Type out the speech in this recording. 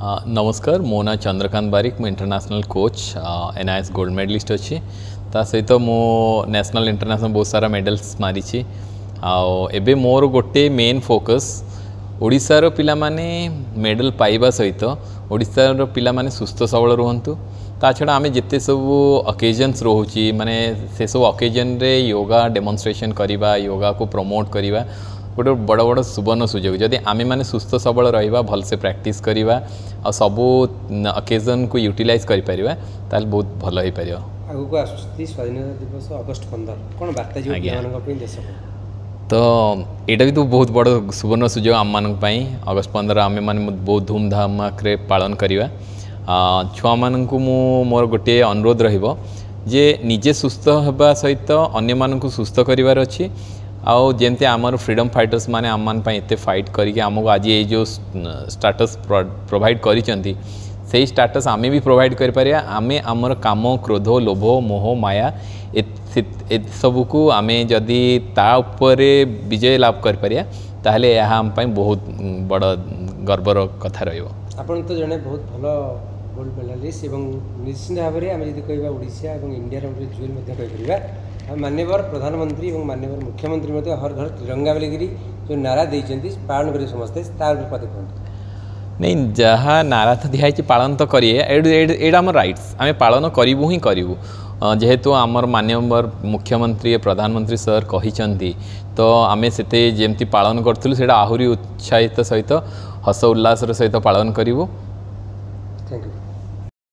नमस्कार मो ना चंद्रकांत बारिक मु international coach NIS gold medallist अच्छी ता सहित मो नेशनल इंटरनेशनल बहुत सारा मेडल्स मारी एबे मोर गोटे मेन फोकस ओडिशार पिला माने मेडल पाइबा सहित ओडिशार पिला माने सुस्थ सबल रुहंतु ता छड़ा आमे जिते सब ओकेजन्स रोची माने से सब ओकेजन रे योगा डेमोन्स्ट्रेशन करिबा योगा को प्रमोट करिबा गोटे बड़ बड़ सुवर्ण सुजोग जदि आमे माने सुस्थ सबल रहिबा भल से प्रैक्टिस करिबा आ सबु ओकेजन को यूटिलाइज करि परिबा ताल बहुत भल होई परियो। आगु को आसुस्ती स्वाधीनता दिवस अगस्त 15 कोन वार्ता जो मानक पे देश तो एटा भी तो बहुत बड़ सुवर्ण सुजोग आम मानक पई अगस्त 15 आमे माने बहुत धूमधाम रे पालन करिबा छुआ मानक मु मोर गोटे अनुरोध रहिबो जे निजे सुस्थ होबा सहित अन्य मानक सुस्थ करिवार अछि आउ जेमते आमर फ्रीडम फाइटर्स माने आम मान एते फाइट करके आमको आज ये जो स्टाटस प्रोवाइड करिसेंती सेही स्टाटस आमे भी प्रोवाइड कर पारिया आमे आमर काम क्रोध लोभ मोह माया ए सब को आमे जदि ता ऊपर विजय लाभ कर पारिया ताहले यह आम पई बहुत बड़ गर्वर कथा रहिबो। आपण तो जने बहुत भलो गोल्ड मेडलिस्ट एवं निश्चित भाव में आम जब कह ओडिशा और इंडिया जुएल कहीपर माननीय प्रधानमंत्री और माननीय मुख्यमंत्री हर घर तिरंगा बोलिकी जो नारा देते पालन करेंगे समस्ते पद कहते नहीं जहाँ नारा तो दिखाई पालन तो करिए एटा आम राइट्स आम पालन करूँ ही करूँ जेहेतु आमर माननीय मुख्यमंत्री प्रधानमंत्री सर कही तो आम से जमती पालन करूँ से आहरी उत्साहित सहित हस उल्लास सहित पालन करूँ। Thank you.